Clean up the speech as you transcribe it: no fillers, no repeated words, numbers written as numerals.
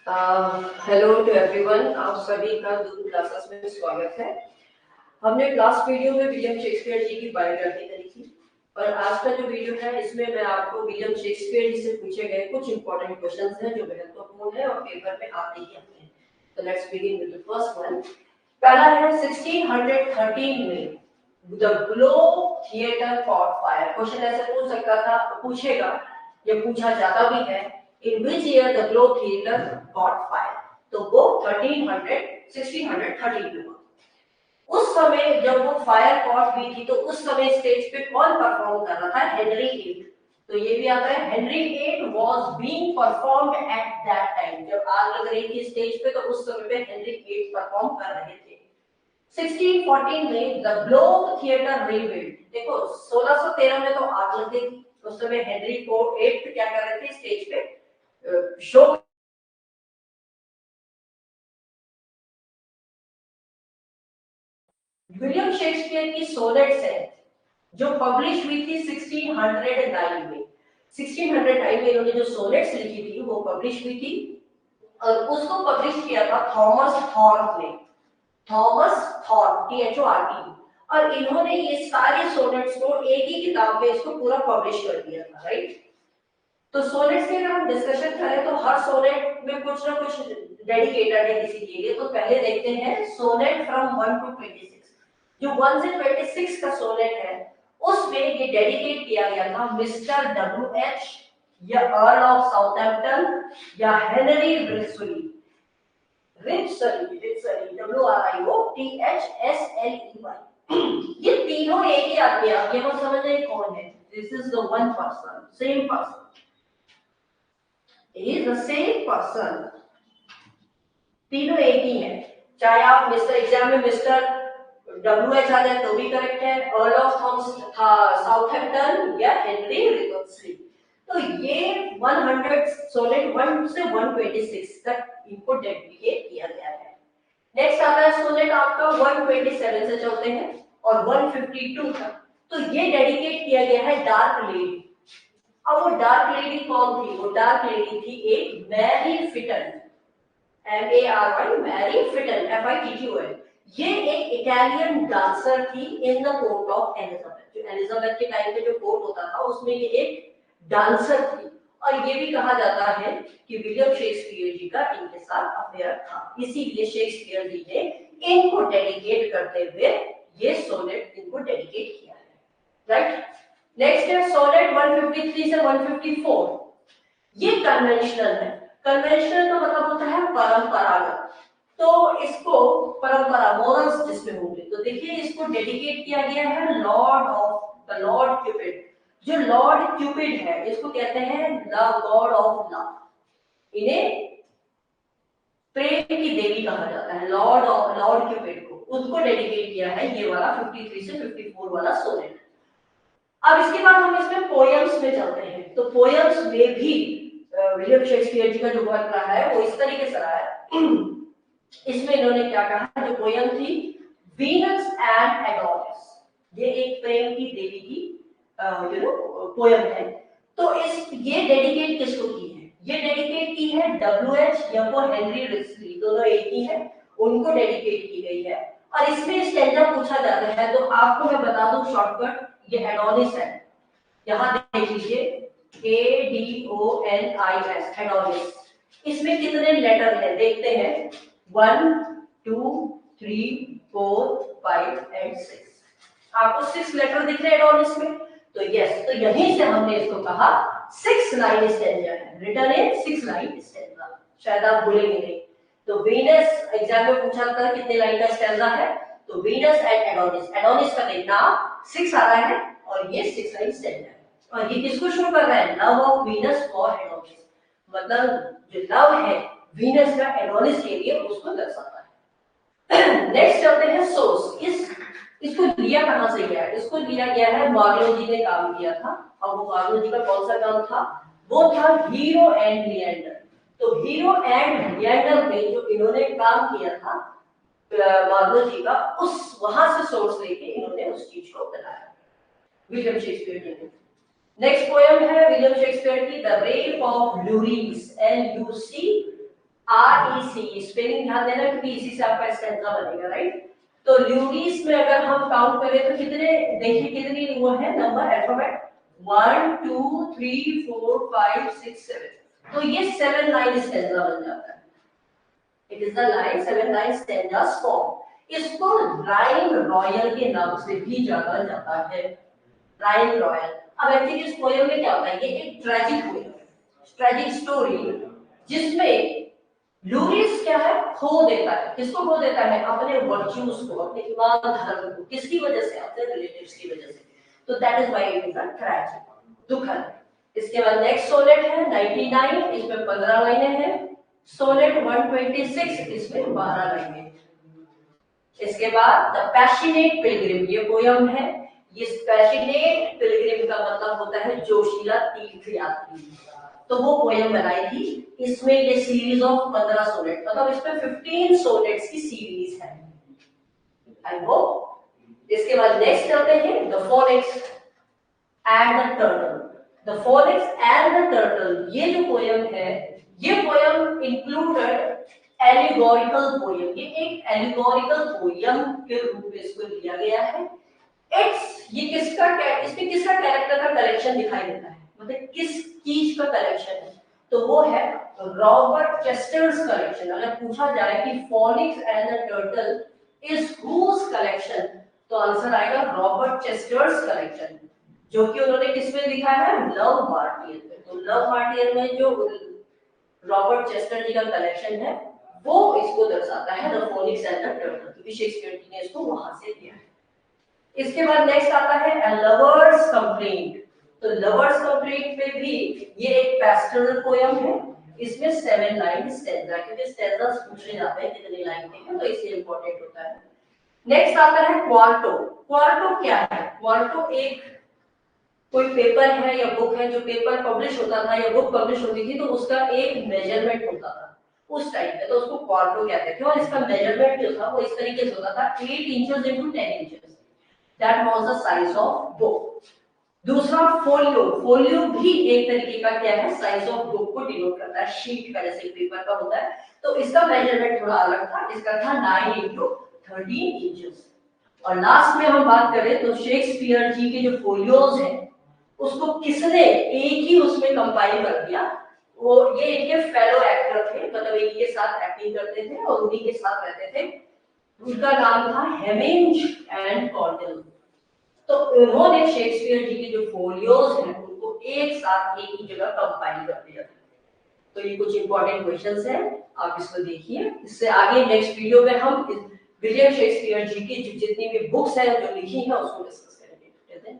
Hello to everyone, आप सभी का दूसरी क्लासेस में स्वागत है। हमने लास्ट वीडियो में विलियम शेक्सपियर जी की बायोग्राफी करी थी और आज का जो वीडियो है इसमें मैं आपको विलियम शेक्सपियर जी से पूछे गए कुछ इंपॉर्टेंट क्वेश्चंस हैं जो महत्वपूर्ण है और पेपर में आते ही आते हैं। तो let's begin with the first one. पहला है 1613 में the globe theatre cot fire. Question ऐसे पूछ सकता था, पूछेगा या पूछा जाता भी है, in which year the globe theater caught fire। तो वो 1613 में हुआ। उस समय जब वो फायर कॉट हुई थी तो उस समय स्टेज पे कौन परफॉर्म कर रहा था? Henry eight. तो ये भी आता है, Henry eight was being performed at that time. जब आग लग रही थी स्टेज पे तो उस समय पे हेनरी एट परफॉर्म कर रहे थे। 1614 में द ग्लोब थिएटर रीबिल्ड। देखो 1613 में तो आग लग गई थी, उस समय हेनरी को एट क्या कर रहे थे? स्टेज पे शो। विलियम शेक्सपियर की सोनेट्स है जो पब्लिश हुई थी 1609 में। 1609 में इन्होंने जो सोनेट्स लिखी थी वो पब्लिश हुई थी और उसको पब्लिश किया था थॉमस थॉर्प ने। Thomas Thorpe, THORP। और इन्होंने ये सारे सोनेट्स को एक ही किताब में इसको पूरा पब्लिश कर दिया था, राइट। तो सोनेट्स की अगर हम डिस्कशन करें तो हर सोनेट में कुछ ना कुछ डेडिकेटेड है किसी के लिए। तो पहले देखते हैं सोनेट फ्रॉम 1 to 26। जो 1 से 26 का सोनेट है उसमें ये डेडिकेट किया गया था मिस्टर WH या अर्ल ऑफ साउथहैम्पटन या हेनरी रिचली। WRIOTHSLEY। ये तीनों एक ही आदमी है। आप ये मत समझना कौन है। This is the one person, same person, is the same person. तीनों एक ही है। चाहे आप मिस्टर एग्जाम में मिस्टर WH आ जाए तो भी करेक्ट है, अर्ल ऑफ साउथहैम्पटन या हेनरी रिचली। तो ये 100 सोनेट 1 से 126 तक इनको डेडिकेट किया गया है। नेक्स्ट आता है सोनेट आपका 127 से चलते हैं और 152 तक। तो ये डेडिकेट किया गया है डार्क लेडी। अब वो डार्क लेडी कौन थी? वो डार्क लेडी थी एक Mary Fitton. MARY, Mary Fitton, FITTON। ये एक इटालियन डांसर थी in the court of Elizabeth. जो एलिजाबेथ के टाइम पे जो कोर्ट होता था उसमें ये एक डांसर थी। और ये भी कहा जाता है कि विलियम शेक्सपियर जी का इनके साथ अफेयर था, इसीलिए शेक्सपियर जी ने इनको डेडिकेट करते हुए ये सोनेट इनको डेडिकेट किया है, राइट। नेक्स्ट है सोनेट 153 से 154। ये कन्वेंशनल है। कन्वेंशनल का मतलब होता है परंपरागत। तो इसको परंपरा मोरल्स जिसमें होंगे, तो देखिए इसको डेडिकेट किया गया है लॉर्ड क्यूपिड। जो लॉर्ड क्यूपिड है इसको कहते हैं द गॉड ऑफ लव। इन्हें प्रेम की देवी कहा जाता है, लॉर्ड क्यूपिड को। उसको डेडिकेट किया है ये वाला 53 से 54 वाला सोनेट। अब इसके बाद हम इसमें पोएम्स में चलते हैं। तो पोएम्स में भी विलियम शेक्सपियर जी का जो वर्क रहा है वो इस तरीके से रहा है। इसमें इन्होंने क्या कहा? जो पोएम थी वीनस एंड एडोनिस, ये एक प्रेम की देवी की पोएम है। तो इस ये डेडिकेट किसको की है? ये डेडिकेट की है WH या फिर हेनरी रिचली, दोनों एक ही है, उनको डेडिकेट की गई है। और इसमें स्टैंजा पूछा जाता है तो आपको मैं बता दूं शॉर्टकट, ये एडोनिस है। यहां देख लीजिए ADONIS, एडोनिस। इसमें कितने लेटर हैं देखते हैं, 1 2 3 4 5 एंड 6। आपको 6 लेटर दिख रहे हैं एडोनिस में। तो यस, तो यहीं से हमने इसको कहा 6 लाइन स्टैंजा है, रिटन इन 6 लाइन स्टैंजा। शायद आप भूलेंगे नहीं। तो वीनस एग्जाम में पूछा था कितने लाइन का स्टैंजा है, तो वीनस एंड एडोनिस, एडोनिस का देखना 6 आ रहा है और ये 6 लाइन स्टैंजा है। और ये किसको शो कर रहा है? Love of Venus for Adonis. मतलब जो लव है वीनस का एडोनिस के लिए उसको दर्शाता है। नेक्स्ट चलते हैं सोर्स। इसको लिया कहां से गया है? इसको लिया गया है मार्लो जी ने काम किया था। और वो मार्लो जी का कौन सा काम था? वो था हीरो एंड लिएंडर। तो हीरो एंड लिएंडर में जो इन्होंने काम किया था मार्लो जी का, उस वहां से सोर्स लेके इन्होंने उस चीज को बनाया विलियम शेक्सपियर जी ने। नेक्स्ट पोएम है विलियम शेक्सपियर की the rape of Lucrece, LUCREAS। REC, spelling ध्यान देना क्योंकि इसी से आपका स्टैंजा बनेगा, राइट। तो ल्यूरिस में अगर हम काउंट करें तो कितने, देखिए कितनी वो है नंबर अल्फाबेट, 1 2 3 4 5 6 7, तो ये 7 लाइन स्टैंजा बन जाता है। It is the line 7 line stanzas form. इसको राइम रॉयल के नाम से भी जाना जाता है, राइम रॉयल। अब एक्चुअली इस पोएम में क्या होता है, ये एक ट्रेजिक पोएम है, ट्रेजिक स्टोरी, जिसमें ल्यूरिस क्या है, खो देता है। किसको खो देता है? अपने वर्च्यूज को, अपने ईमान धर्म को। किसकी वजह से? अपने रिलेटिव्स की वजह से। तो that is why it is a tragic, दुखद। इसके बाद नेक्स्ट सोनेट है 99, इसमें 15 लाइनें हैं। सोनेट 126, इसमें 12 लाइनें। इसके बाद द पैशनेट पिलग्रिम, ये पोयम है। ये पैशनेट पिलग्रिम का मतलब होता है जोशीला तीर्थयात्री, तो वो पोयम बनाई थी। इसमें ये सीरीज ऑफ 15 सोनेट, मतलब इसमें 15 सोनेट्स की सीरीज है। I hope. इसके बाद नेक्स्ट चलते हैं the phoenix and the turtle. The phoenix and the turtle, ये जो पोयम है, ये पोयम इंक्लूडेड एलिगोरिकल पोयम। ये एक एलिगोरिकल पोयम के रूप में इसको लिया गया है। ये किसका, इसमें किसका कैरेक्टर का कलेक्शन दिखाई देता है, मतलब किस चीज का कलेक्शन है, तो वो है रॉबर्ट चेस्टर्स कलेक्शन। अगर पूछा जाए कि phoenix and the turtle is whose collection, तो आंसर आएगा रॉबर्ट चेस्टर्स कलेक्शन, जो कि उन्होंने किसमें लिखा है, लव मार्टियर में। तो लव मार्टियर में जो रॉबर्ट चेस्टर जी का कलेक्शन है, वो इसको दर्शाता है, the phoenix and the turtle, क्योंकि शेक्सपियर जी ने इसको वहां से लिया है। इसके बाद नेक्स्ट आता है अ लवर्स कंप्लेंट। तो लवर्स कंप्लेंट पे भी ये एक पैस्टोरल पोयम है। इसमें 7 लाइन स्टैंजा, क्योंकि स्टैंजास पूछे जाते हैं कितनी लाइन के हैं, तो इसलिए इंपॉर्टेंट होता है। नेक्स्ट आता है क्वार्टो। क्वार्टो क्या है? क्वार्टो एक कोई पेपर है या बुक है, जो पेपर पब्लिश होता था या बुक पब्लिश होती थी, तो उसका एक मेजरमेंट होता था उस टाइम पे, तो उसको क्वार्टो कहते थे। और इसका मेजरमेंट जो था वो इस तरीके से होता था, 8 inches into 10 inches, that was the size of book. दूसरा फोलियो, फोलियो भी एक तरीके का क्या है, साइज ऑफ बुक को डिनोट करता है, शीट का जैसे पेपर का होता है, तो इसका मेजरमेंट थोड़ा अलग था, इसका था 9 इंटू 13 इंचेस। और लास्ट में हम बात करें तो शेक्सपियर जी के जो फोलियोज हैं, उसको किसने एक ही उसमें कंपाइल कर दिया। वो ये इनके फेलो एक्टर थे, मतलब एक के साथ एक्टिंग करते थे और उन्हीं के साथ रहते थे। उनका नाम था हेमिंज एंड कॉर्डेल। तो उन्होंने शेक्सपियर जी के जो फोलियोज हैं उनको एक साथ एक ही जगह कंपाइल कर दिया। तो ये कुछ इंपॉर्टेंट क्वेश्चंस हैं, आप इसको देखिए। इससे आगे नेक्स्ट वीडियो में हम विलियम शेक्सपियर जी की जितनी भी बुक्स हैं जो लिखी हैं उसको डिस्कस करेंगे।